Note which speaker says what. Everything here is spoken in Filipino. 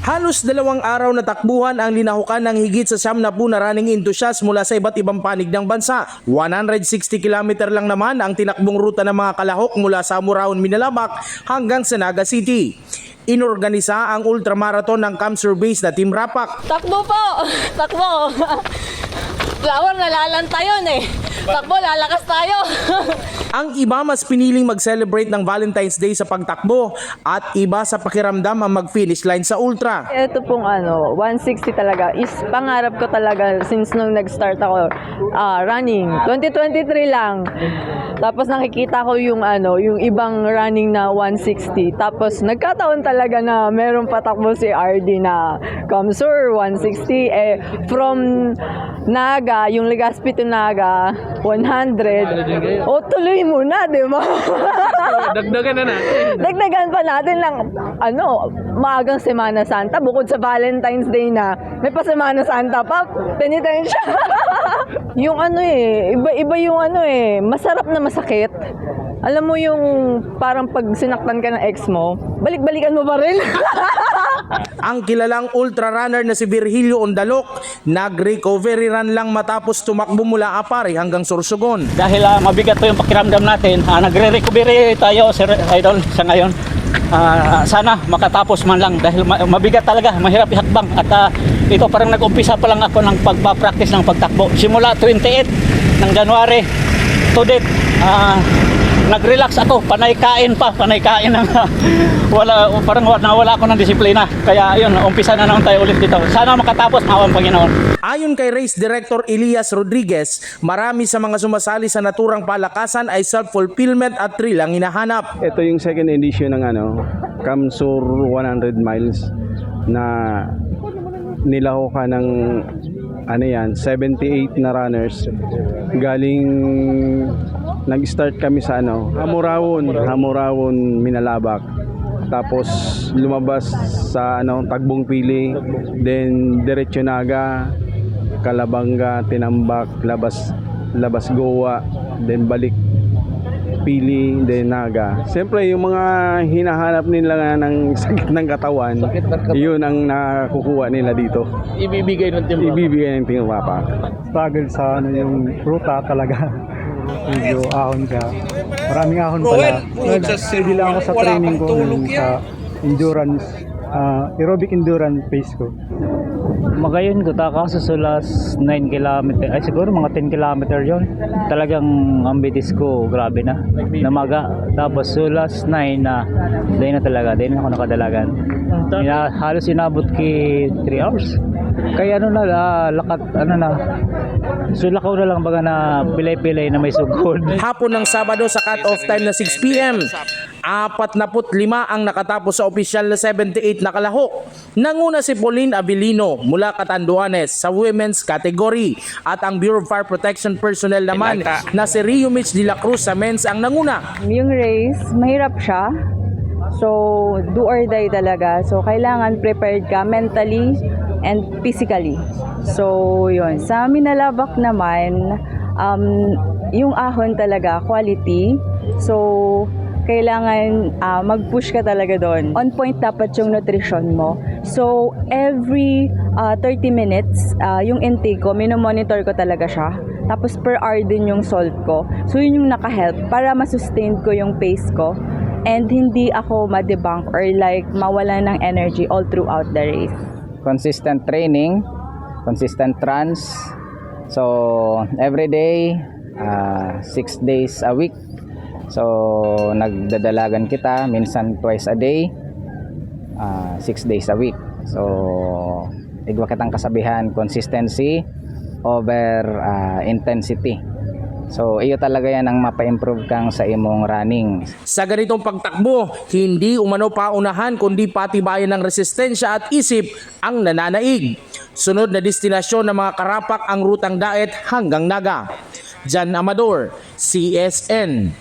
Speaker 1: Halos 2 araw na takbuhan ang linahukan ng higit sa 70 na running enthusiasts mula sa iba't ibang panig ng bansa. 160 km lang naman ang tinakbong ruta ng mga kalahok mula sa Amuraon, Minalabak hanggang sa Naga City. Inorganisa ang ultramarathon ng Camsur Base na Team Rapak.
Speaker 2: Takbo po! Takbo! Flower, nalalanta yun eh. Takbo, lalakas tayo.
Speaker 1: Ang iba mas piniling mag-celebrate ng Valentine's Day sa pagtakbo at iba sa pakiramdam ang mag-finish line sa ultra.
Speaker 2: Ito pong 160 talaga is pangarap ko talaga since nung nag-start ako running. 2023 lang. Tapos nakikita ko yung ibang running na 160. Tapos nagkataon talaga na meron patakbo si RD na Camsur 160 from Naga, yung Legazpi to Naga 100. O tuloy mo na, di ba?
Speaker 3: Dagdagan na natin.
Speaker 2: Dagdagan pa natin lang, maagang Semana Santa, bukod sa Valentine's Day na, may pa Semana Santa pa, penitensya. Yung iba yung masarap na masakit. Alam mo yung parang pag sinaktan ka ng ex mo, balik-balikan mo pa rin.
Speaker 1: Ang kilalang ultra runner na si Virgilio Ondalok, nag-recovery run lang matapos tumakbo mula Apari hanggang Sorsogon.
Speaker 3: Dahil mabigat po yung pakiramdam natin, nagre-recovery tayo, Sir Idol, sa ngayon. Sana makatapos man lang dahil mabigat talaga, mahirap ihakbang. At ito parang nag-umpisa pa lang ako ng pagpa-practice ng pagtakbo. Simula 28 ng January to date, nag-relax ako, panay kain ng parang nawala ako ng disiplina. Kaya yun, umpisa na naman tayo ulit dito. Sana makatapos, maawan Panginoon.
Speaker 1: Ayon kay Race Director Elias Rodriguez, marami sa mga sumasali sa naturang palakasan ay self-fulfillment at thrill ang hinahanap.
Speaker 4: Ito yung second edition ng Camsur 100 miles na nilahukan ng 78 na runners galing. Nag-start kami sa Hamurawon, Minalabak. Tapos lumabas sa Tagbong Pili, then diretso Naga, Kalabanga, Tinambak, labas Goa, then balik Pili, then Naga. Siyempre yung mga hinahanap nila ng sakit ng katawan, yun ang nakukuha nila dito.
Speaker 3: Ibibigay ng
Speaker 4: Team Rapak.
Speaker 5: Struggle sa yung ruta talaga. Medyo ahon ka. Maraming ahon pala. Nag-steady lang ako sa training ko sa endurance, aerobic endurance pace ko.
Speaker 6: Magayon ko kaso sa last 9 km ay siguro mga 10 km yon. Talagang ang bitis ko grabe na. Namaga. Tapos sa last 9 na dahil na talaga, dahil na ako nakadalagan. Halos inabot ki 3 hours. Kaya lakat sulakaw na lang baga na pilay-pilay na may sugod.
Speaker 1: Hapon ng Sabado sa cut-off time na 6 p.m. 45 ang nakatapos sa opisyal na 78 na kalahok. Nanguna si Pauline Abilino mula Catanduanes sa women's category at ang Bureau of Fire Protection personnel naman na si Rio Mitch de la Cruz sa men's ang nanguna.
Speaker 2: Yung race, mahirap siya. So, do or die talaga. So, kailangan prepared ka mentally and physically. So, yun. Sa Minalabak naman, yung ahon talaga, quality. So, kailangan mag-push ka talaga doon. On point dapat yung nutrition mo. So, every 30 minutes, yung intake ko, minomonitor ko talaga siya. Tapos per hour din yung salt ko. So, yun yung naka-help para masustain ko yung pace ko. And hindi ako ma-debunk or like mawala ng energy all throughout the race.
Speaker 7: Consistent training, consistent runs. So, every day, 6 days a week. So, nagdadalagan kita minsan twice a day, 6 days a week. So, igwa kitang kasabihan, consistency over intensity. So, iyo talaga yan ang mapa-improve kang sa imong running.
Speaker 1: Sa ganitong pagtakbo, hindi umano paunahan kundi patibayan ng resistensya at isip ang nananaig. Sunod na destinasyon ng mga karapak ang rutang daet hanggang Naga. Jan Amador, CSN.